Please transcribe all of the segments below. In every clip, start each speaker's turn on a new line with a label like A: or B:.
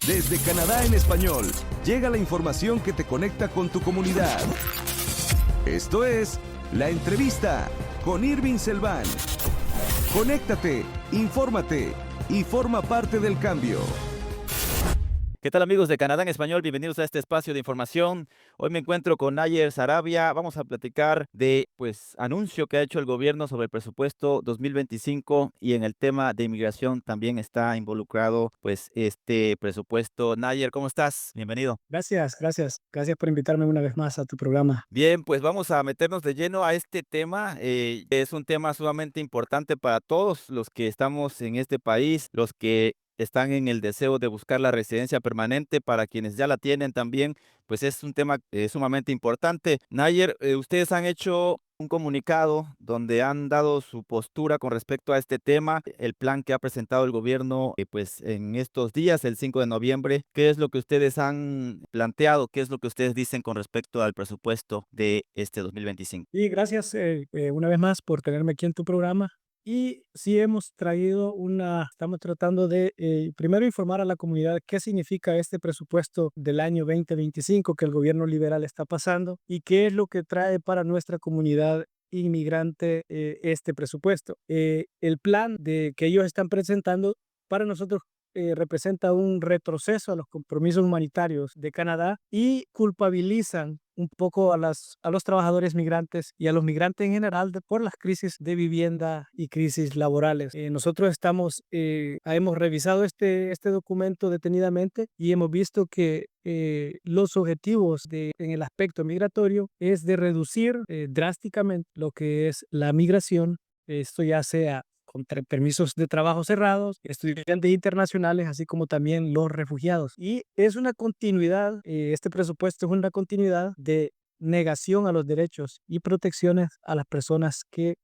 A: Desde Canadá en español, llega la información que te conecta con tu comunidad. Esto es La Entrevista con Irving Selván. Conéctate, infórmate y forma parte del cambio.
B: ¿Qué tal amigos de Canadá en Español? Bienvenidos a este espacio de información. Hoy me encuentro con Nayer Sarabia. Vamos a platicar de, anuncio que ha hecho el gobierno sobre el presupuesto 2025 y en el tema de inmigración también está involucrado, este presupuesto. Nayer, ¿cómo estás? Bienvenido.
C: Gracias por invitarme una vez más a tu programa.
B: Bien, pues vamos a meternos de lleno a este tema. Es un tema sumamente importante para todos los que estamos en este país, los que están en el deseo de buscar la residencia permanente, para quienes ya la tienen también, pues es un tema sumamente importante. Nayer, ustedes han hecho un comunicado donde han dado su postura con respecto a este tema, el plan que ha presentado el gobierno, pues en estos días, el 5 de noviembre. ¿Qué es lo que ustedes han planteado? ¿Qué es lo que ustedes dicen con respecto al presupuesto de este 2025?
C: Y gracias una vez más por tenerme aquí en tu programa. Y sí estamos tratando de primero informar a la comunidad qué significa este presupuesto del año 2025 que el gobierno liberal está pasando y qué es lo que trae para nuestra comunidad inmigrante este presupuesto. El plan que ellos están presentando para nosotros representa un retroceso a los compromisos humanitarios de Canadá y culpabilizan un poco a los trabajadores migrantes y a los migrantes en general por las crisis de vivienda y crisis laborales. Nosotros hemos revisado este documento detenidamente y hemos visto que los objetivos en el aspecto migratorio es de reducir drásticamente lo que es la migración, esto ya sea con permisos de trabajo cerrados, estudiantes internacionales, así como también los refugiados. Y es una continuidad, este presupuesto es una continuidad de negación a los derechos y protecciones a las personas que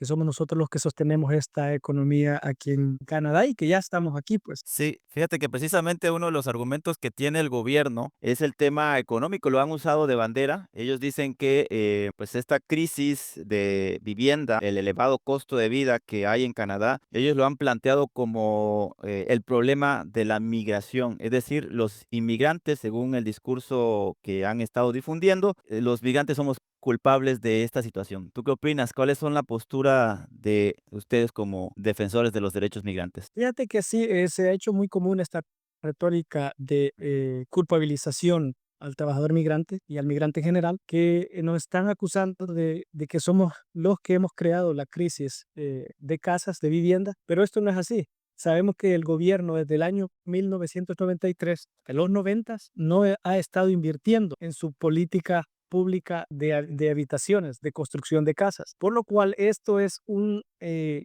C: somos nosotros los que sostenemos esta economía aquí en Canadá y que ya estamos aquí, pues.
B: Sí, fíjate que precisamente uno de los argumentos que tiene el gobierno es el tema económico, lo han usado de bandera. Ellos dicen que pues esta crisis de vivienda, el elevado costo de vida que hay en Canadá, ellos lo han planteado como el problema de la migración, es decir, los inmigrantes, según el discurso que han estado difundiendo, los migrantes somos culpables de esta situación. ¿Tú qué opinas? ¿Cuáles son la postura de ustedes como defensores de los derechos migrantes?
C: Fíjate que sí, se ha hecho muy común esta retórica de culpabilización al trabajador migrante y al migrante en general, que nos están acusando de que somos los que hemos creado la crisis de casas, de vivienda, pero esto no es así. Sabemos que el gobierno desde el año 1993, de los 90, no ha estado invirtiendo en su política pública de habitaciones, de construcción de casas, por lo cual esto es un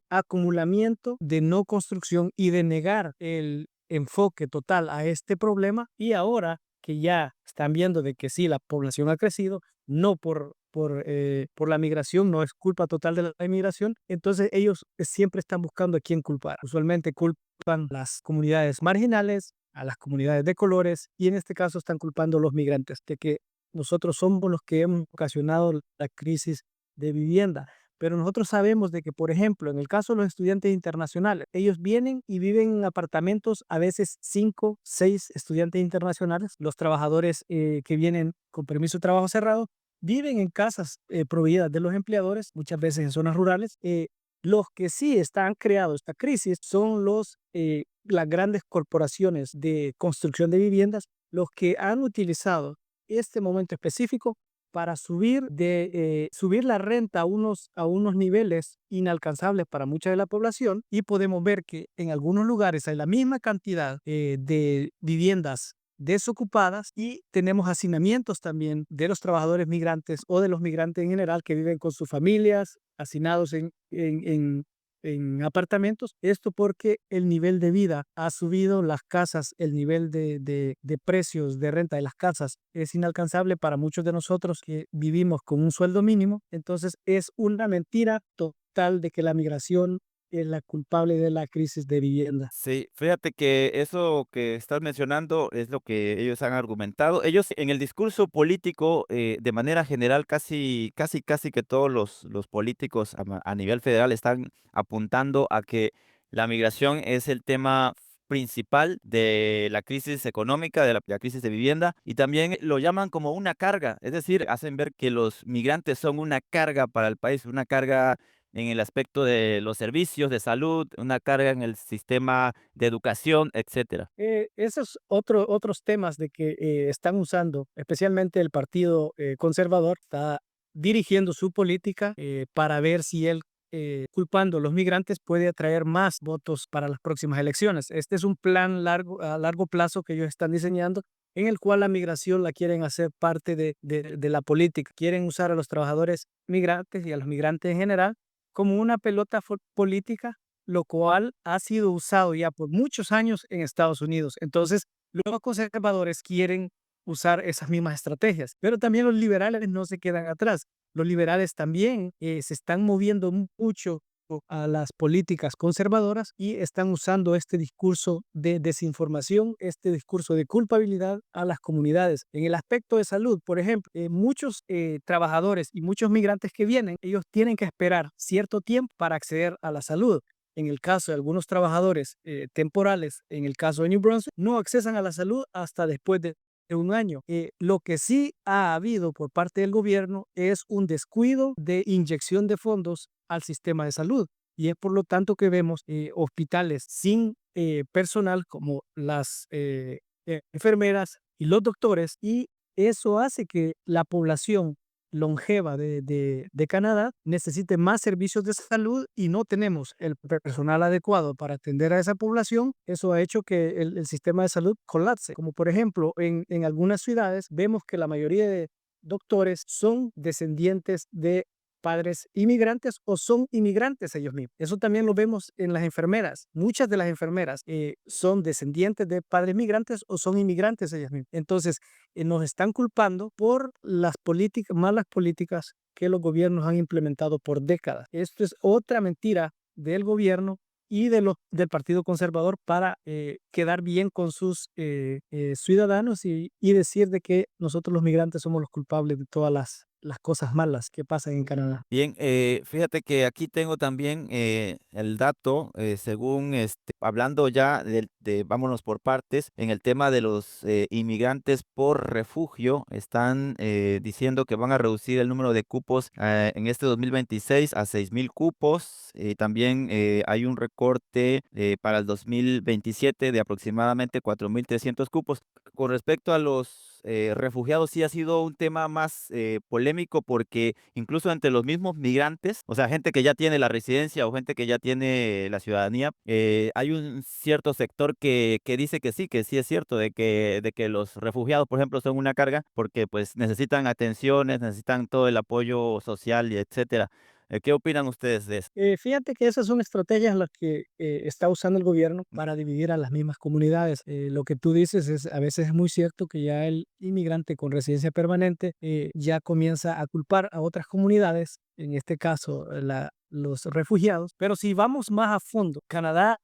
C: acumulamiento de no construcción y de negar el enfoque total a este problema. Y ahora que ya están viendo de que sí, la población ha crecido, no por la migración, no es culpa total de la inmigración, entonces ellos siempre están buscando a quién culpar. Usualmente culpan las comunidades marginales, a las comunidades de colores, y en este caso están culpando a los migrantes de que nosotros somos los que hemos ocasionado la crisis de vivienda. Pero nosotros sabemos de que, por ejemplo, en el caso de los estudiantes internacionales, ellos vienen y viven en apartamentos, a veces 5, 6 estudiantes internacionales. Los trabajadores que vienen con permiso de trabajo cerrado viven en casas proveídas de los empleadores, muchas veces en zonas rurales. Los que sí están creando esta crisis son las grandes corporaciones de construcción de viviendas, los que han utilizado este momento específico para subir la renta a unos niveles inalcanzables para mucha de la población, y podemos ver que en algunos lugares hay la misma cantidad de viviendas desocupadas y tenemos hacinamientos también de los trabajadores migrantes o de los migrantes en general que viven con sus familias hacinados en apartamentos. Esto porque el nivel de vida ha subido, las casas, el nivel de precios de renta de las casas es inalcanzable para muchos de nosotros que vivimos con un sueldo mínimo. Entonces es una mentira total de que la migración es la culpable de la crisis de vivienda.
B: Sí, fíjate que eso que estás mencionando es lo que ellos han argumentado. Ellos en el discurso político, de manera general, casi que todos los políticos a nivel federal están apuntando a que la migración es el tema principal de la crisis económica, de la crisis de vivienda, y también lo llaman como una carga, es decir, hacen ver que los migrantes son una carga para el país, una carga en el aspecto de los servicios de salud, una carga en el sistema de educación, etcétera.
C: Esos otros temas de que están usando, especialmente el Partido Conservador, está dirigiendo su política para ver si él, culpando a los migrantes, puede atraer más votos para las próximas elecciones. Este es un plan a largo plazo que ellos están diseñando, en el cual la migración la quieren hacer parte de la política. Quieren usar a los trabajadores migrantes y a los migrantes en general como una pelota política, lo cual ha sido usado ya por muchos años en Estados Unidos. Entonces, los conservadores quieren usar esas mismas estrategias, pero también los liberales no se quedan atrás. Los liberales también se están moviendo mucho a las políticas conservadoras y están usando este discurso de desinformación, este discurso de culpabilidad a las comunidades. En el aspecto de salud, por ejemplo, muchos trabajadores y muchos migrantes que vienen, ellos tienen que esperar cierto tiempo para acceder a la salud. En el caso de algunos trabajadores temporales, en el caso de New Brunswick, no accesan a la salud hasta después de un año. Lo que sí ha habido por parte del gobierno es un descuido de inyección de fondos al sistema de salud. Y es por lo tanto que vemos hospitales sin personal como las enfermeras y los doctores, y eso hace que la población longeva de Canadá necesite más servicios de salud y no tenemos el personal adecuado para atender a esa población. Eso ha hecho que el sistema de salud colapse. Como por ejemplo, en algunas ciudades vemos que la mayoría de doctores son descendientes de padres inmigrantes o son inmigrantes ellos mismos. Eso también lo vemos en las enfermeras. Muchas de las enfermeras son descendientes de padres migrantes o son inmigrantes ellas mismas. Entonces, nos están culpando por las políticas, malas políticas que los gobiernos han implementado por décadas. Esto es otra mentira del gobierno y del Partido Conservador para quedar bien con sus ciudadanos y decir de que nosotros los migrantes somos los culpables de todas las cosas malas que pasan en Canadá.
B: Bien, fíjate que aquí tengo también el dato, según hablando ya vámonos por partes, en el tema de los inmigrantes por refugio, están diciendo que van a reducir el número de cupos en este 2026 a 6,000 cupos. También hay un recorte para el 2027 de aproximadamente 4,300 cupos. Con respecto a los refugiados, sí ha sido un tema más polémico porque incluso entre los mismos migrantes, o sea, gente que ya tiene la residencia o gente que ya tiene la ciudadanía, hay un cierto sector que dice que sí es cierto de que los refugiados, por ejemplo, son una carga porque pues necesitan atenciones, necesitan todo el apoyo social y etcétera. ¿Qué opinan ustedes de eso?
C: Fíjate que esas son estrategias las que está usando el gobierno para dividir a las mismas comunidades. Lo que tú dices es a veces es muy cierto que ya el inmigrante con residencia permanente ya comienza a culpar a otras comunidades, en este caso los refugiados. Pero si vamos más a fondo, Canadá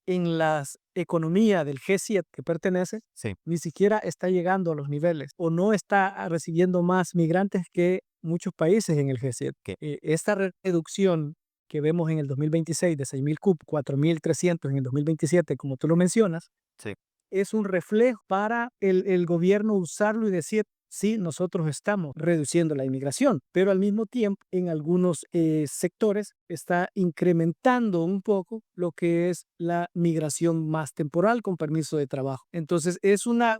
C: en la economía del G7 que pertenece,
B: Sí.
C: ni siquiera está llegando a los niveles o no está recibiendo más migrantes que muchos países en el G7.
B: ¿Qué?
C: Esta reducción que vemos en el 2026 de 6,000 cupos, 4,300 en el 2027, como tú lo mencionas,
B: Sí.
C: es un reflejo para el gobierno usarlo y decir, sí, nosotros estamos reduciendo la inmigración, pero al mismo tiempo en algunos sectores está incrementando un poco lo que es la migración más temporal con permiso de trabajo. Entonces es una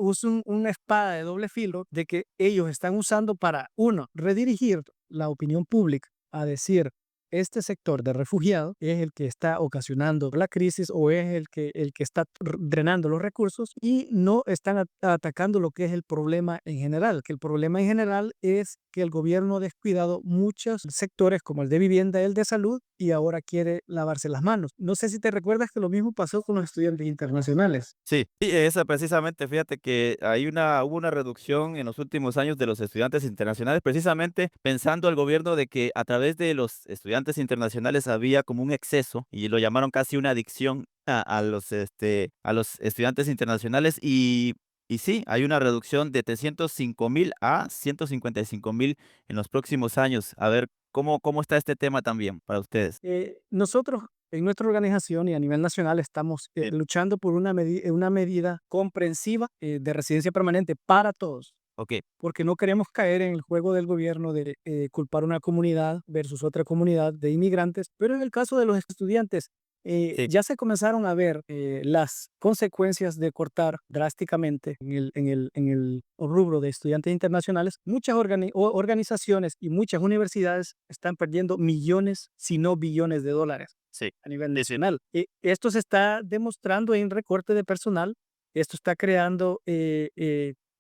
C: espada de doble filo de que ellos están usando para, uno, redirigir la opinión pública a decir, este sector de refugiados es el que está ocasionando la crisis o es el que está drenando los recursos y no están atacando lo que es el problema en general, que el problema en general es que el gobierno ha descuidado muchos sectores como el de vivienda y el de salud y ahora quiere lavarse las manos. No sé si te recuerdas que lo mismo pasó con los estudiantes internacionales.
B: Sí, esa precisamente, fíjate que hubo una reducción en los últimos años de los estudiantes internacionales, precisamente pensando el gobierno de que a través de los estudiantes internacionales había como un exceso y lo llamaron casi una adicción a los estudiantes internacionales y sí, hay una reducción de 305,000 a 155,000 en los próximos años. A ver, ¿cómo está este tema también para ustedes?
C: Nosotros En nuestra organización y a nivel nacional estamos luchando por una medida comprensiva de residencia permanente para todos,
B: Ok,
C: porque no queremos caer en el juego del gobierno de culpar una comunidad versus otra comunidad de inmigrantes, pero en el caso de los estudiantes,
B: sí,
C: ya se comenzaron a ver las consecuencias de cortar drásticamente en el rubro de estudiantes internacionales. Muchas organizaciones y muchas universidades están perdiendo millones, si no billones de dólares
B: sí,
C: a nivel
B: sí, sí.
C: nacional. Esto se está demostrando en recorte de personal. Esto está creando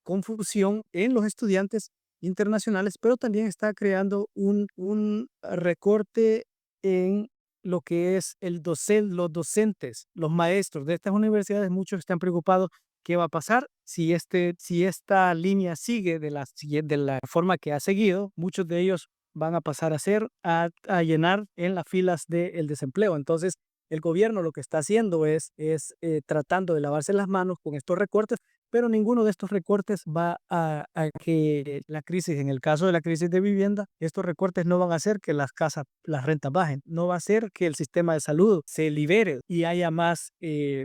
C: confusión en los estudiantes internacionales, pero también está creando un recorte en lo que es los docentes, los maestros de estas universidades. Muchos están preocupados qué va a pasar si esta línea sigue de la forma que ha seguido. Muchos de ellos van a pasar a llenar en las filas del desempleo. Entonces, el gobierno lo que está haciendo es tratando de lavarse las manos con estos recortes, pero ninguno de estos recortes va a que la crisis, en el caso de la crisis de vivienda, estos recortes no van a hacer que las rentas bajen, no va a hacer que el sistema de salud se libere y haya más,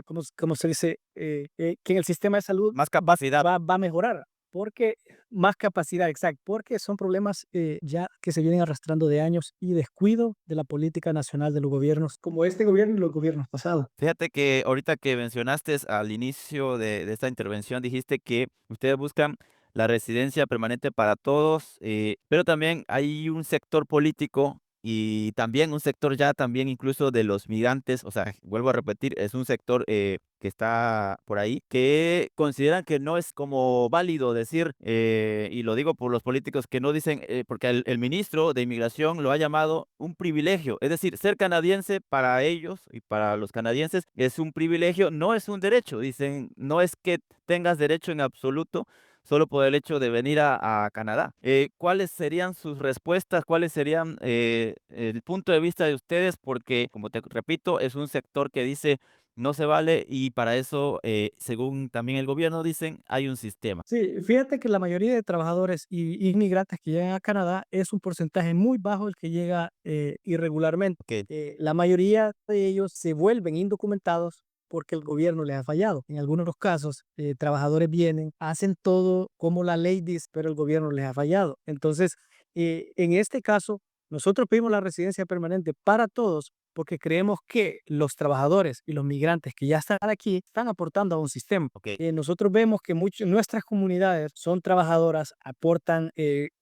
C: ¿cómo se dice? Que en el sistema de salud
B: Más capacidad.
C: va a mejorar. Porque más capacidad, exacto, porque son problemas ya que se vienen arrastrando de años y descuido de la política nacional de los gobiernos, como este gobierno y los gobiernos pasados.
B: Fíjate que ahorita que mencionaste al inicio de esta intervención, dijiste que ustedes buscan la residencia permanente para todos, pero también hay un sector político y también un sector ya también incluso de los migrantes, o sea, vuelvo a repetir, es un sector que está por ahí, que consideran que no es como válido decir, y lo digo por los políticos que no dicen, porque el ministro de Inmigración lo ha llamado un privilegio, es decir, ser canadiense para ellos y para los canadienses es un privilegio, no es un derecho, dicen, no es que tengas derecho en absoluto solo por el hecho de venir a Canadá. ¿Cuáles serían sus respuestas? ¿Cuáles serían el punto de vista de ustedes? Porque, como te repito, es un sector que dice no se vale y para eso, según también el gobierno dicen, hay un sistema.
C: Sí, fíjate que la mayoría de trabajadores y inmigrantes que llegan a Canadá es un porcentaje muy bajo el que llega irregularmente.
B: Ok,
C: La mayoría de ellos se vuelven indocumentados porque el gobierno les ha fallado. En algunos casos, trabajadores vienen, hacen todo como la ley dice, pero el gobierno les ha fallado. Entonces, en este caso, nosotros pedimos la residencia permanente para todos porque creemos que los trabajadores y los migrantes que ya están aquí están aportando a un sistema.
B: ok.
C: Nosotros vemos que nuestras comunidades son trabajadoras, aportan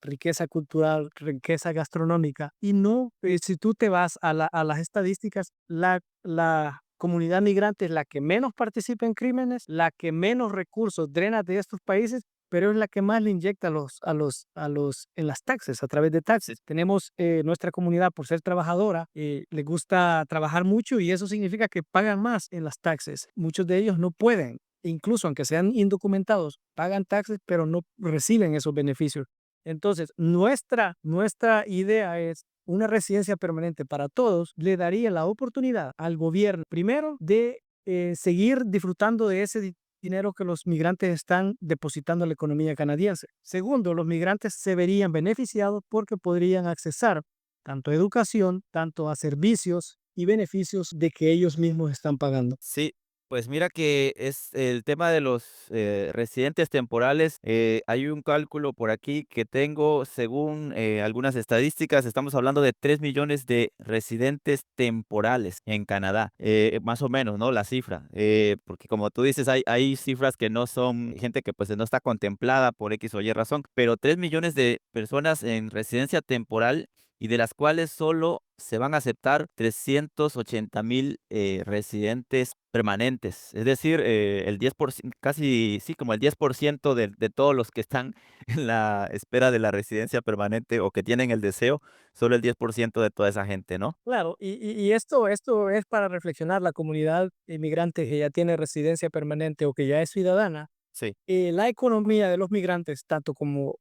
C: riqueza cultural, riqueza gastronómica y no, si tú te vas a las estadísticas, la comunidad migrante es la que menos participa en crímenes, la que menos recursos drena de estos países, pero es la que más le inyecta en las taxes, a través de taxes. Tenemos nuestra comunidad, por ser trabajadora, le gusta trabajar mucho y eso significa que pagan más en las taxes. Muchos de ellos no pueden, incluso aunque sean indocumentados, pagan taxes, pero no reciben esos beneficios. Entonces, nuestra idea es una residencia permanente para todos, le daría la oportunidad al gobierno, primero, de seguir disfrutando de ese dinero que los migrantes están depositando a la economía canadiense. Segundo, los migrantes se verían beneficiados porque podrían accesar tanto a educación, tanto a servicios y beneficios de que ellos mismos están pagando.
B: Sí, pues mira que es el tema de los residentes temporales. Hay un cálculo por aquí que tengo, según algunas estadísticas, estamos hablando de 3 millones de residentes temporales en Canadá, más o menos, ¿no? La cifra, porque como tú dices, hay cifras que no son gente que pues no está contemplada por X o Y razón, pero 3 millones de personas en residencia temporal y de las cuales solo se van a aceptar 380,000 residentes permanentes. Es decir, el 10%, casi, sí, como el 10% de todos los que están en la espera de la residencia permanente o que tienen el deseo, solo el 10% de toda esa gente, ¿no?
C: Claro, y esto es para reflexionar la comunidad inmigrante que ya tiene residencia permanente o que ya es ciudadana.
B: Sí,
C: La economía de los migrantes, tanto como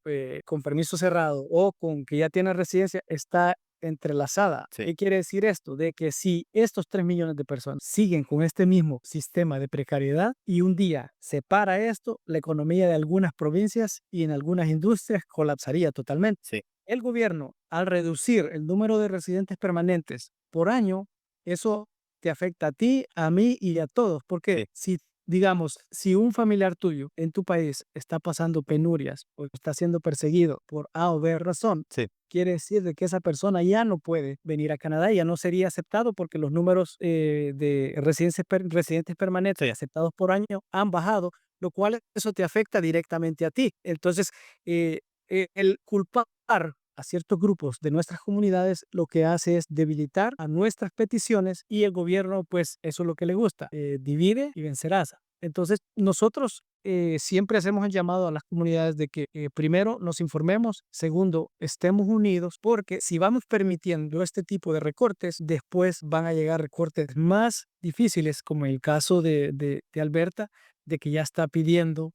C: con permiso cerrado o con que ya tienen residencia, está entrelazada.
B: sí,
C: ¿Qué quiere decir esto? De que si estos 3 millones de personas siguen con este mismo sistema de precariedad y un día se para esto, la economía de algunas provincias y en algunas industrias colapsaría totalmente.
B: sí.
C: El gobierno, al reducir el número de residentes permanentes por año, eso te afecta a ti, a mí y a todos. Porque si, digamos, si un familiar tuyo en tu país está pasando penurias o está siendo perseguido por A o B razón,
B: Sí.
C: quiere decir de que esa persona ya no puede venir a Canadá, ya no sería aceptado porque los números de residentes permanentes aceptados por año han bajado, lo cual eso te afecta directamente a ti. Entonces, el culpar a ciertos grupos de nuestras comunidades lo que hace es debilitar a nuestras peticiones y el gobierno, pues eso es lo que le gusta, divide y vencerás. Entonces, nosotros siempre hacemos el llamado a las comunidades de que primero nos informemos, segundo, estemos unidos, porque si vamos permitiendo este tipo de recortes, después van a llegar recortes más difíciles, como el caso de Alberta, de que ya está pidiendo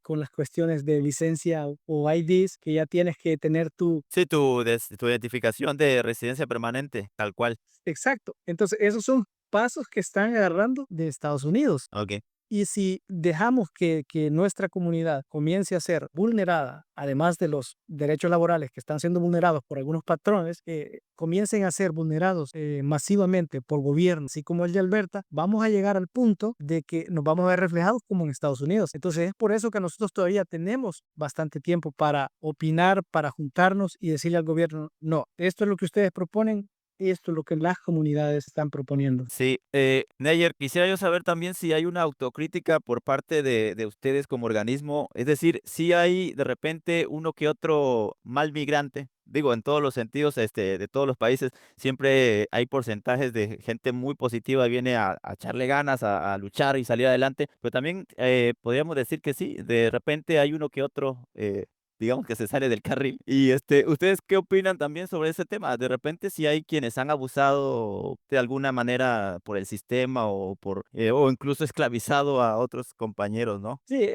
C: con las cuestiones de licencia o IDs, que ya tienes que tener tu...
B: Sí, tu identificación de residencia permanente, tal cual.
C: Exacto. Entonces, esos son pasos que están agarrando de Estados Unidos.
B: Ok.
C: Y si dejamos que nuestra comunidad comience a ser vulnerada, además de los derechos laborales que están siendo vulnerados por algunos patrones, comiencen a ser vulnerados masivamente por gobiernos, así como el de Alberta, vamos a llegar al punto de que nos vamos a ver reflejados como en Estados Unidos. Entonces es por eso que nosotros todavía tenemos bastante tiempo para opinar, para juntarnos y decirle al gobierno, no, esto es lo que ustedes proponen, esto es lo que las comunidades están proponiendo.
B: Sí, Neyer, quisiera yo saber también si hay una autocrítica por parte de ustedes como organismo, es decir, si hay de repente uno que otro mal migrante, digo, en todos los sentidos, de todos los países, siempre hay porcentajes de gente muy positiva, viene a echarle ganas, a luchar y salir adelante, pero también podríamos decir que sí, de repente hay uno que otro, digamos que se sale del carril. Y ¿ustedes qué opinan también sobre ese tema? De repente si hay quienes han abusado de alguna manera por el sistema o incluso esclavizado a otros compañeros, ¿no?
C: Sí,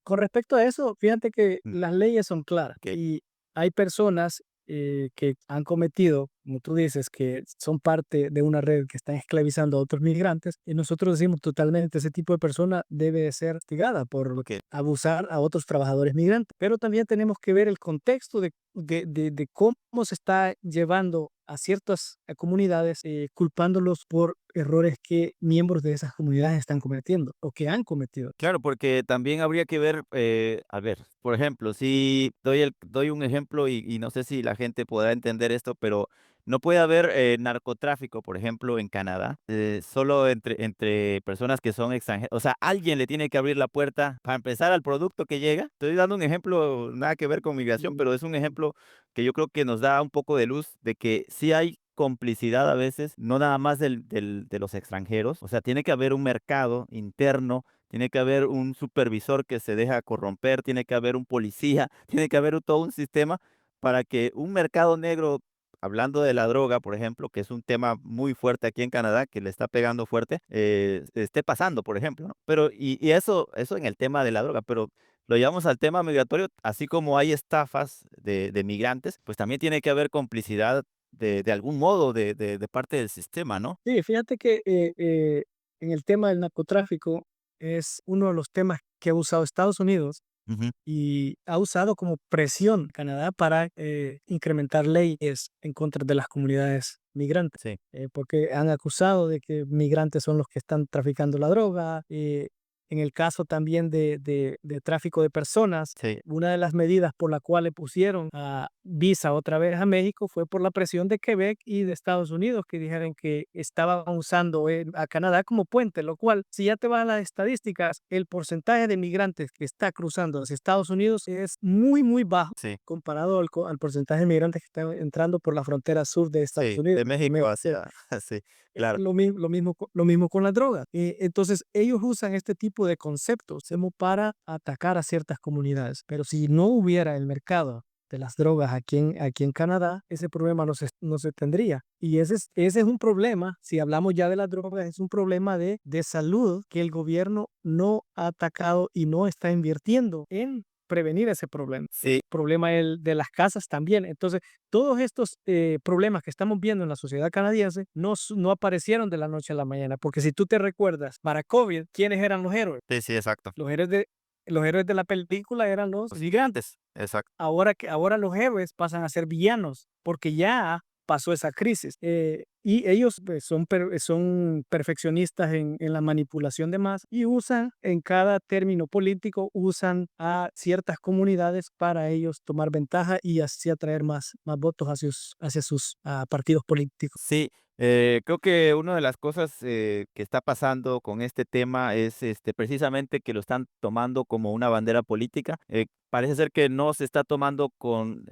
C: con respecto a eso, fíjate que
B: Mm,
C: las leyes son claras
B: ok,
C: y hay personas que han cometido, como tú dices, que son parte de una red que están esclavizando a otros migrantes y nosotros decimos totalmente, ese tipo de persona debe de ser castigada por
B: ok.
C: abusar a otros trabajadores migrantes, pero también tenemos que ver el contexto de cómo se está llevando a ciertas comunidades, culpándolos por errores que miembros de esas comunidades están cometiendo o que han cometido.
B: Claro, porque también habría que ver, a ver, por ejemplo, si doy un ejemplo y no sé si la gente podrá entender esto, pero no puede haber narcotráfico, por ejemplo, en Canadá, solo entre personas que son extranjeras. O sea, alguien le tiene que abrir la puerta para empezar al producto que llega. Estoy dando un ejemplo, nada que ver con migración, pero es un ejemplo que yo creo que nos da un poco de luz de que sí hay complicidad a veces, no nada más de los extranjeros. O sea, tiene que haber un mercado interno, tiene que haber un supervisor que se deja corromper, tiene que haber un policía, tiene que haber todo un sistema para que un mercado negro, hablando de la droga, por ejemplo, que es un tema muy fuerte aquí en Canadá, que le está pegando fuerte, esté pasando, por ejemplo, ¿no? Pero, y eso en el tema de la droga, pero lo llevamos al tema migratorio, así como hay estafas de migrantes, pues también tiene que haber complicidad de algún modo de parte del sistema, ¿no?
C: Sí, fíjate que en el tema del narcotráfico es uno de los temas que ha usado Estados Unidos
B: Ujú.
C: y ha usado como presión Canadá para incrementar leyes en contra de las comunidades migrantes,
B: Sí,
C: porque han acusado de que migrantes son los que están traficando la droga. En el caso también de tráfico de personas,
B: sí.
C: una de las medidas por la cual le pusieron a visa otra vez a México fue por la presión de Quebec y de Estados Unidos, que dijeron que estaban usando a Canadá como puente, lo cual, si ya te vas a las estadísticas, el porcentaje de migrantes que está cruzando hacia Estados Unidos es muy, muy bajo
B: Sí,
C: comparado al porcentaje de migrantes que están entrando por la frontera sur de Estados
B: sí,
C: Unidos.
B: de México hacia sí, claro.
C: Lo mismo con la droga. Entonces, ellos usan este tipo de conceptos como para atacar a ciertas comunidades. Pero si no hubiera el mercado de las drogas aquí en Canadá, ese problema no se tendría. Y ese es un problema, si hablamos ya de las drogas, es un problema de salud que el gobierno no ha atacado y no está invirtiendo en prevenir ese problema.
B: Sí,
C: Problema de las casas también. Entonces, todos estos problemas que estamos viendo en la sociedad canadiense no aparecieron de la noche a la mañana, porque si tú te recuerdas, para COVID, ¿quiénes eran los héroes?
B: sí, sí, exacto.
C: Los héroes de la película eran los
B: Los migrantes, exacto.
C: ahora los héroes pasan a ser villanos, porque ya pasó esa crisis. Y ellos pues, son perfeccionistas en la manipulación de más y usan en cada término político, usan a ciertas comunidades para ellos tomar ventaja y así atraer más votos hacia sus partidos políticos.
B: Sí, creo que una de las cosas que está pasando con este tema es precisamente que lo están tomando como una bandera política. Parece ser que no se está tomando con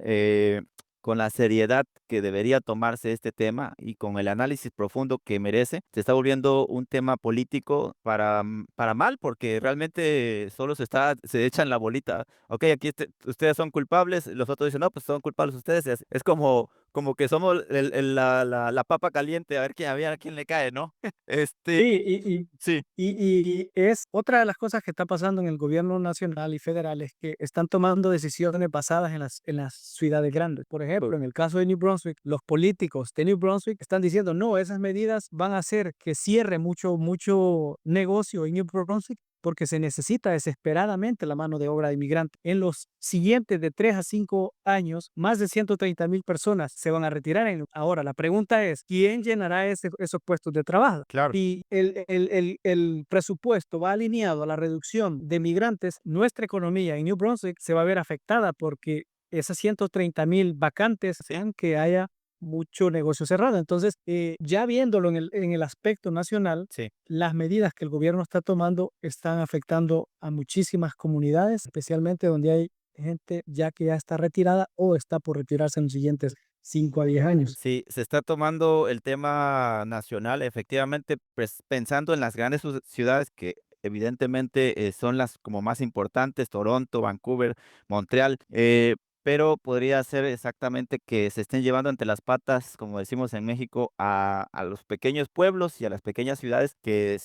B: la seriedad que debería tomarse este tema y con el análisis profundo que merece. Se está volviendo un tema político para mal, porque realmente solo se echan la bolita. Ok, aquí ustedes son culpables, los otros dicen, no, pues son culpables ustedes. Es como que somos la papa caliente, a ver a quién le cae, ¿no?
C: Sí,
B: Este, sí,
C: y es otra de las cosas que está pasando en el gobierno nacional y federal es que están tomando decisiones basadas en las ciudades grandes. Por ejemplo, en el caso de New Brunswick, los políticos de New Brunswick están diciendo, no, esas medidas van a hacer que cierre mucho negocio en New Brunswick porque se necesita desesperadamente la mano de obra de inmigrante. En los siguientes de 3 a 5 años, más de 130,000 personas se van a retirar. Ahora, la pregunta es, ¿quién llenará esos puestos de trabajo?
B: claro.
C: Si el presupuesto va alineado a la reducción de migrantes, nuestra economía en New Brunswick se va a ver afectada porque esas 130,000 vacantes sean que haya mucho negocio cerrado. Entonces, ya viéndolo en el aspecto nacional,
B: Sí.
C: las medidas que el gobierno está tomando están afectando a muchísimas comunidades, especialmente donde hay gente ya que ya está retirada o está por retirarse en los siguientes 5 a 10 años.
B: Sí, se está tomando el tema nacional, efectivamente, pues pensando en las grandes ciudades que evidentemente son las como más importantes, Toronto, Vancouver, Montreal, pero podría ser exactamente que se estén llevando entre las patas, como decimos en México, a los pequeños pueblos y a las pequeñas ciudades que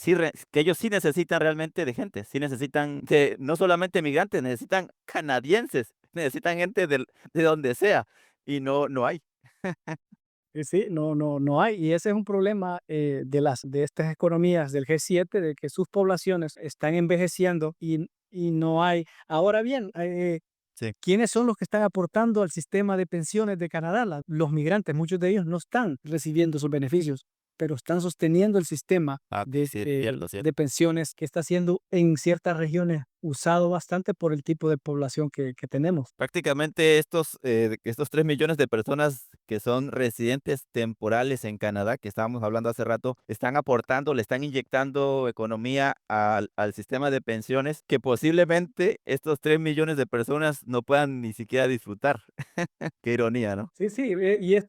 B: que ellos sí necesitan realmente de gente, sí necesitan no solamente migrantes, necesitan canadienses, necesitan gente de donde sea y no hay.
C: Sí, no hay. Y ese es un problema de estas economías del G7, de que sus poblaciones están envejeciendo y no hay. Ahora bien,
B: Sí.
C: ¿quiénes son los que están aportando al sistema de pensiones de Canadá? Los migrantes, muchos de ellos no están recibiendo esos beneficios, pero están sosteniendo el sistema
B: Ah,
C: de,
B: sí,
C: de,
B: cierto, cierto.
C: de pensiones que está siendo en ciertas regiones usado bastante por el tipo de población que tenemos.
B: Prácticamente estos 3 millones de personas que son residentes temporales en Canadá, que estábamos hablando hace rato, están aportando, le están inyectando economía al sistema de pensiones que posiblemente estos 3 millones de personas no puedan ni siquiera disfrutar. Qué ironía, ¿no?
C: Sí, sí, y es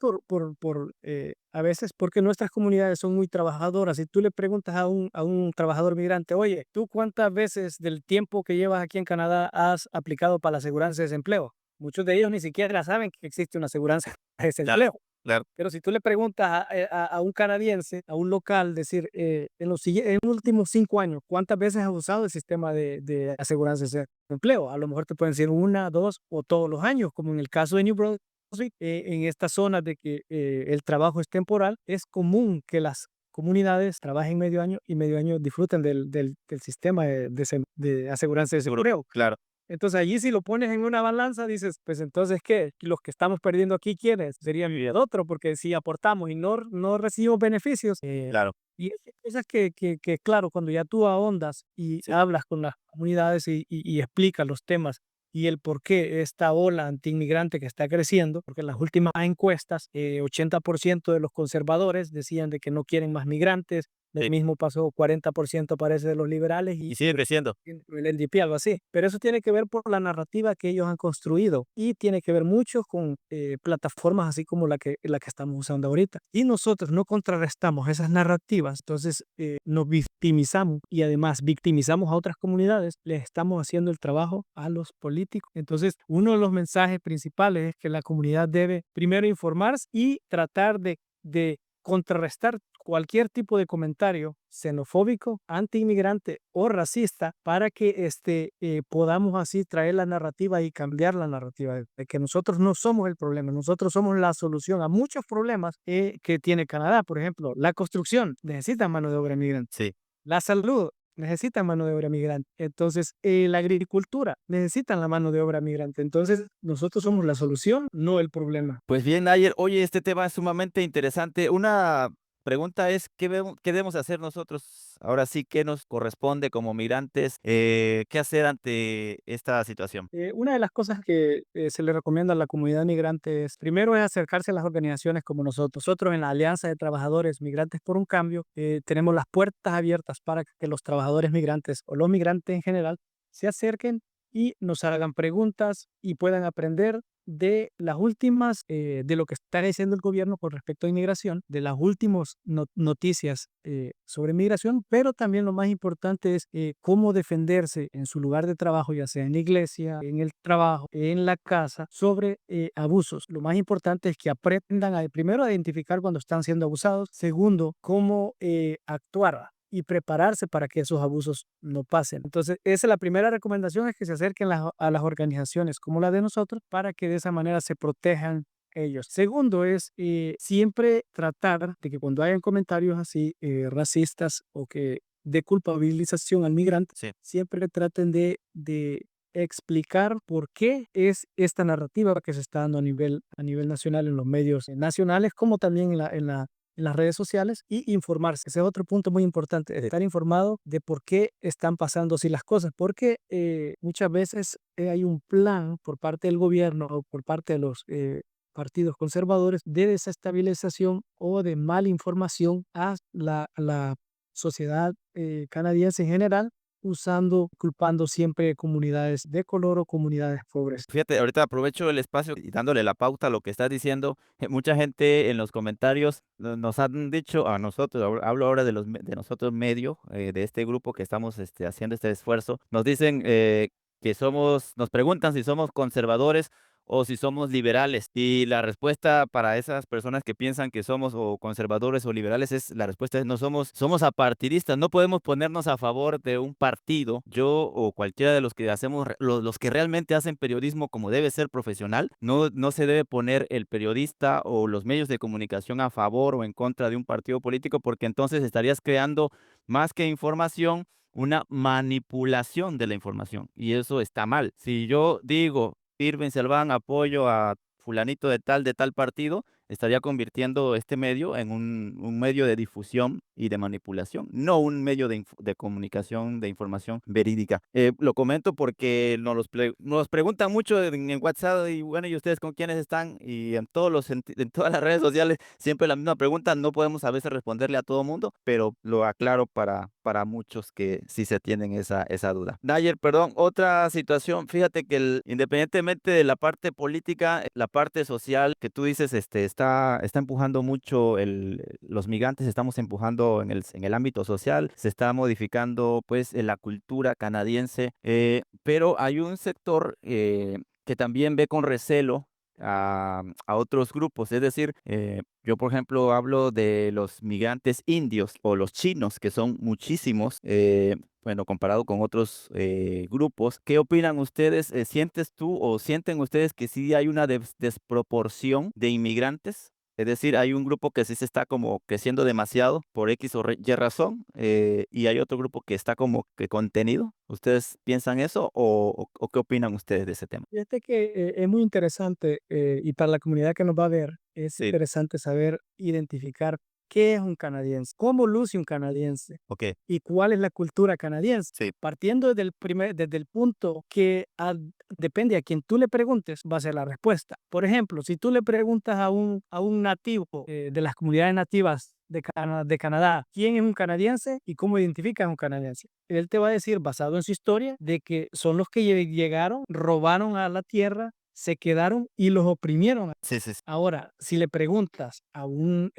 C: a veces porque nuestras comunidades son muy trabajadoras. Si tú le preguntas a un trabajador migrante, oye, ¿tú cuántas veces del tiempo que llevas aquí en Canadá has aplicado para la aseguranza de desempleo? Muchos de ellos ni siquiera saben que existe una aseguranza de
B: Claro,
C: desempleo.
B: claro.
C: Pero si tú le preguntas a un canadiense, a un local, decir, en los últimos 5 años, ¿cuántas veces has usado el sistema de aseguranza de desempleo? A lo mejor te pueden decir una, dos o todos los años, como en el caso de New Brunswick, en estas zonas de que el trabajo es temporal, es común que las comunidades trabajen medio año disfruten del sistema de aseguranza de
B: Seguro,
C: desempleo.
B: claro.
C: Entonces allí si lo pones en una balanza, dices, pues entonces, ¿qué? Los que estamos perdiendo aquí, ¿quiénes? Sería el otro, porque si aportamos y no recibimos beneficios,
B: Claro.
C: y es cosas que, claro, cuando ya tú ahondas y
B: Sí,
C: hablas con las comunidades y explicas los temas y el por qué esta ola antiinmigrante que está creciendo, porque en las últimas encuestas, 80% de los conservadores decían de que no quieren más migrantes, el
B: sí.
C: mismo pasó 40% parece de los liberales
B: Y sigue creciendo.
C: el NDP, algo así. Pero eso tiene que ver por la narrativa que ellos han construido y tiene que ver mucho con plataformas así como la que estamos usando ahorita. Y nosotros no contrarrestamos esas narrativas, entonces nos victimizamos y además victimizamos a otras comunidades, les estamos haciendo el trabajo a los políticos. Entonces, uno de los mensajes principales es que la comunidad debe primero informarse y tratar de contrarrestar cualquier tipo de comentario xenofóbico, antiinmigrante o racista para que podamos así traer la narrativa y cambiar la narrativa de que nosotros no somos el problema, nosotros somos la solución a muchos problemas que tiene Canadá. Por ejemplo, la construcción necesita mano de obra inmigrante,
B: Sí,
C: la salud necesitan mano de obra migrante. Entonces, la agricultura necesitan la mano de obra migrante. Entonces, nosotros somos la solución, no el problema.
B: Pues bien, Nayer, oye, este tema es sumamente interesante. Una pregunta es, ¿qué debemos hacer nosotros? Ahora sí, ¿qué nos corresponde como migrantes? ¿Qué hacer ante esta situación?
C: Una de las cosas que se le recomienda a la comunidad migrante es, primero, es acercarse a las organizaciones como nosotros. Nosotros en la Alianza de Trabajadores Migrantes por un Cambio tenemos las puertas abiertas para que los trabajadores migrantes o los migrantes en general se acerquen y nos hagan preguntas y puedan aprender de las últimas, de lo que está diciendo el gobierno con respecto a inmigración, de las últimas noticias sobre migración, pero también lo más importante es cómo defenderse en su lugar de trabajo, ya sea en la iglesia, en el trabajo, en la casa, sobre abusos. Lo más importante es que aprendan primero a identificar cuando están siendo abusados, segundo, cómo actuar y prepararse para que esos abusos no pasen. Entonces, esa es la primera recomendación, es que se acerquen a las organizaciones como la de nosotros para que de esa manera se protejan ellos. Segundo es siempre tratar de que cuando hayan comentarios así racistas o que de culpabilización al migrante,
B: Sí.
C: siempre traten de explicar por qué es esta narrativa que se está dando a nivel nacional en los medios nacionales, como también en las redes sociales, y informarse. Ese es otro punto muy importante, estar informado de por qué están pasando así las cosas, porque muchas veces hay un plan por parte del gobierno o por parte de los partidos conservadores de desestabilización o de mala información a la sociedad canadiense en general, culpando siempre comunidades de color o comunidades pobres.
B: Fíjate, ahorita aprovecho el espacio y dándole la pauta a lo que estás diciendo. Mucha gente en los comentarios nos han dicho a nosotros, hablo ahora de nosotros medio, de este grupo que estamos haciendo este esfuerzo, nos dicen nos preguntan si somos conservadores o si somos liberales. Y la respuesta para esas personas que piensan que somos o conservadores o liberales la respuesta es no somos apartidistas, no podemos ponernos a favor de un partido. Yo o cualquiera de los que hacemos, los que realmente hacen periodismo como debe ser profesional, no se debe poner el periodista o los medios de comunicación a favor o en contra de un partido político, porque entonces estarías creando más que información, una manipulación de la información, y eso está mal. Si yo digo, Irving Selván, apoyo a fulanito de tal partido, estaría convirtiendo este medio en un medio de difusión y de manipulación, no un medio de comunicación, de información verídica. Lo comento porque nos preguntan mucho en WhatsApp y bueno, ¿y ustedes con quiénes están? Y en todas las redes sociales siempre la misma pregunta. No podemos a veces responderle a todo mundo, pero lo aclaro para muchos que sí se tienen esa duda. Nayer, perdón, otra situación. Fíjate que independientemente de la parte política, la parte social que tú dices, está empujando mucho los migrantes, estamos empujando en el ámbito social, se está modificando pues la cultura canadiense, pero hay un sector que también ve con recelo a otros grupos. Es decir, yo por ejemplo hablo de los migrantes indios o los chinos, que son muchísimos, bueno, comparado con otros grupos. ¿Qué opinan ustedes? ¿Sientes tú o sienten ustedes que sí hay una desproporción de inmigrantes? Es decir, hay un grupo que sí se está como creciendo demasiado por X o Y razón, y hay otro grupo que está como que contenido. ¿Ustedes piensan eso o qué opinan ustedes de ese tema?
C: Fíjate que es muy interesante y para la comunidad que nos va a ver, es
B: Sí,
C: interesante saber identificar qué es un canadiense, cómo luce un canadiense
B: ok,
C: y cuál es la cultura canadiense.
B: sí,
C: Partiendo desde el punto que depende a quien tú le preguntes, va a ser la respuesta. Por ejemplo, si tú le preguntas a un nativo de las comunidades nativas de Canadá, ¿quién es un canadiense y cómo identifica a un canadiense? Él te va a decir, basado en su historia, de que son los que llegaron, robaron a la tierra, se quedaron y los oprimieron.
B: sí, sí, sí.
C: Ahora, si le preguntas a un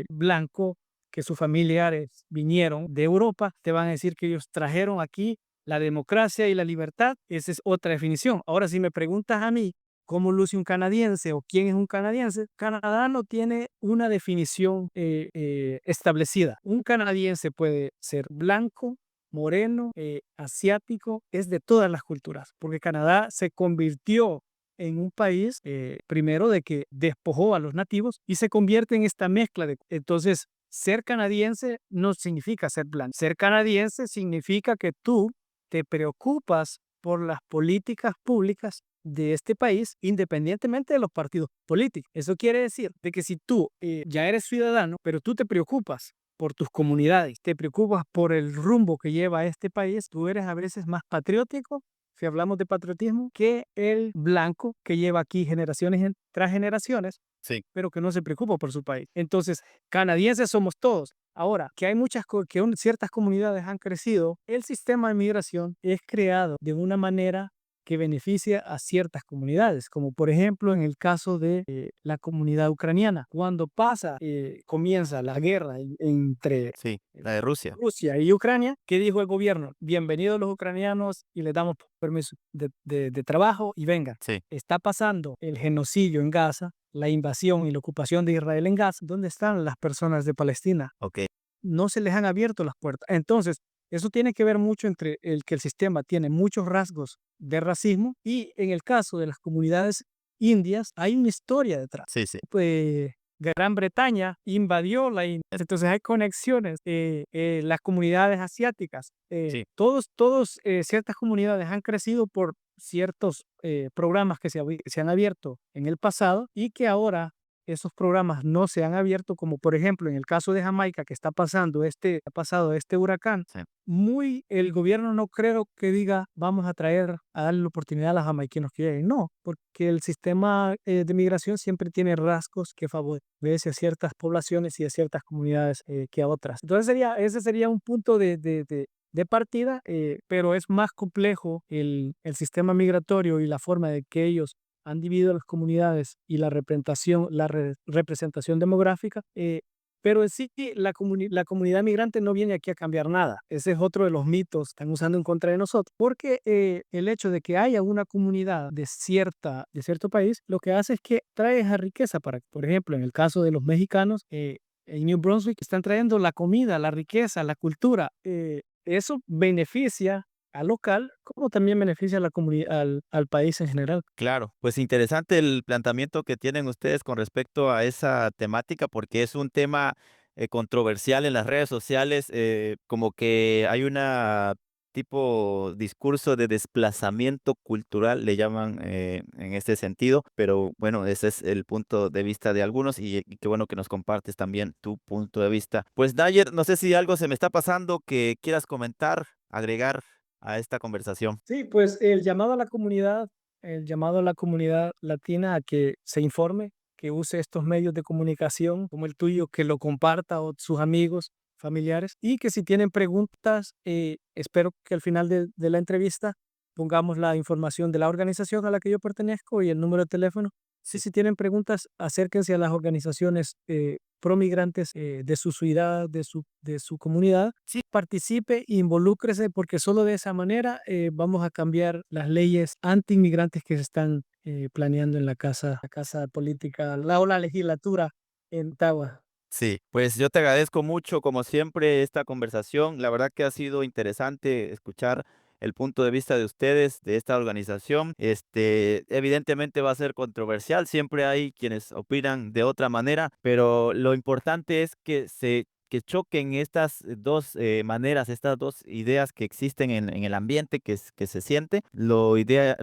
C: blanco que sus familiares vinieron de Europa, te van a decir que ellos trajeron aquí la democracia y la libertad. Esa es otra definición. Ahora, si me preguntas a mí cómo luce un canadiense o quién es un canadiense, Canadá no tiene una definición establecida. Un canadiense puede ser blanco, moreno, asiático, es de todas las culturas, porque Canadá se convirtió en un país, primero de que despojó a los nativos y se convierte en esta mezcla. Entonces, ser canadiense no significa ser blanco. Ser canadiense significa que tú te preocupas por las políticas públicas de este país, independientemente de los partidos políticos. Eso quiere decir de que si tú ya eres ciudadano, pero tú te preocupas por tus comunidades, te preocupas por el rumbo que lleva este país, tú eres a veces más patriótico, si hablamos de patriotismo, que el blanco que lleva aquí generaciones tras generaciones,
B: Sí.
C: pero que no se preocupa por su país. Entonces, canadienses somos todos. Ahora, que hay ciertas comunidades han crecido, el sistema de migración es creado de una manera que beneficia a ciertas comunidades, como por ejemplo en el caso de la comunidad ucraniana. Cuando comienza la guerra entre
B: Sí, la de Rusia.
C: Rusia y Ucrania, ¿qué dijo el gobierno? Bienvenidos los ucranianos y les damos permiso de trabajo y vengan.
B: Sí.
C: Está pasando el genocidio en Gaza, la invasión y la ocupación de Israel en Gaza. ¿Dónde están las personas de Palestina?
B: Ok.
C: No se les han abierto las puertas. Entonces, eso tiene que ver mucho entre que el sistema tiene muchos rasgos de racismo y en el caso de las comunidades indias hay una historia detrás.
B: Sí, sí.
C: Pues Gran Bretaña invadió la India, entonces hay conexiones. Las comunidades asiáticas,
B: Sí.
C: ciertas comunidades han crecido por ciertos programas que se han abierto en el pasado y que ahora esos programas no se han abierto, como por ejemplo en el caso de Jamaica, que ha pasado este huracán.
B: Sí.
C: El gobierno no creo que diga vamos a darle la oportunidad a los jamaiquinos que lleguen. No, porque el sistema de migración siempre tiene rasgos que favorece a ciertas poblaciones y a ciertas comunidades que a otras. Entonces ese sería un punto de partida, pero es más complejo el sistema migratorio y la forma de que ellos han dividido las comunidades y la representación demográfica, pero en sí la comunidad migrante no viene aquí a cambiar nada. Ese es otro de los mitos que están usando en contra de nosotros, porque el hecho de que haya una comunidad de cierto país, lo que hace es que trae esa riqueza por ejemplo, en el caso de los mexicanos, en New Brunswick están trayendo la comida, la riqueza, la cultura. Eso beneficia al local, como también beneficia a la comunidad, al país en general.
B: Claro, pues interesante el planteamiento que tienen ustedes con respecto a esa temática, porque es un tema controversial en las redes sociales, como que hay una tipo discurso de desplazamiento cultural, le llaman en este sentido, pero bueno, ese es el punto de vista de algunos y qué bueno que nos compartes también tu punto de vista. Pues Nayer, no sé si algo se me está pasando que quieras comentar, agregar a esta conversación.
C: Sí, pues el llamado a la comunidad latina a que se informe, que use estos medios de comunicación como el tuyo, que lo comparta o sus amigos, familiares, y que si tienen preguntas, espero que al final de la entrevista pongamos la información de la organización a la que yo pertenezco y el número de teléfono. Si tienen preguntas, acérquense a las organizaciones promigrantes de su ciudad, de su comunidad. Sí, participe, involúcrese, porque solo de esa manera vamos a cambiar las leyes anti-inmigrantes que se están planeando en la casa política, la legislatura en Ottawa.
B: Sí, pues yo te agradezco mucho, como siempre, esta conversación. La verdad que ha sido interesante escuchar el punto de vista de ustedes, de esta organización. Evidentemente va a ser controversial, siempre hay quienes opinan de otra manera, pero lo importante es que choquen estas dos maneras, estas dos ideas que existen en el ambiente, que se siente. Lo ideal,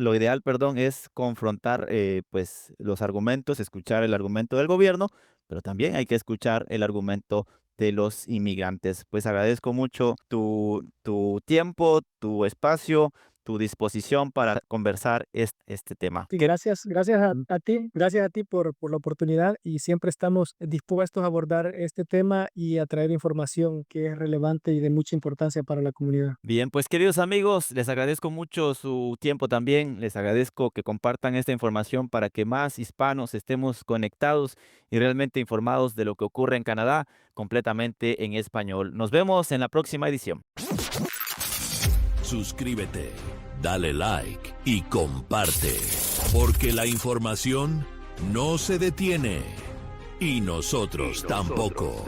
B: es confrontar pues los argumentos, escuchar el argumento del gobierno, pero también hay que escuchar el argumento de los inmigrantes. Pues agradezco mucho tu tiempo, tu espacio, tu disposición para conversar este tema.
C: Sí, gracias a ti por la oportunidad, y siempre estamos dispuestos a abordar este tema y a traer información que es relevante y de mucha importancia para la comunidad.
B: Bien, pues queridos amigos, les agradezco mucho su tiempo también, les agradezco que compartan esta información para que más hispanos estemos conectados y realmente informados de lo que ocurre en Canadá completamente en español. Nos vemos en la próxima edición.
D: Suscríbete, dale like y comparte, porque la información no se detiene y nosotros tampoco.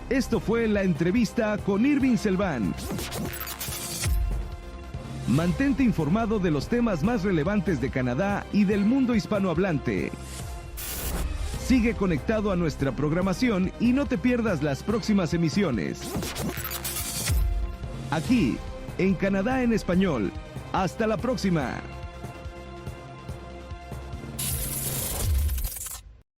A: Esto fue la entrevista con Irving Selván. Mantente informado de los temas más relevantes de Canadá y del mundo hispanohablante. Sigue conectado a nuestra programación y no te pierdas las próximas emisiones. Aquí, en Canadá en Español. Hasta la próxima.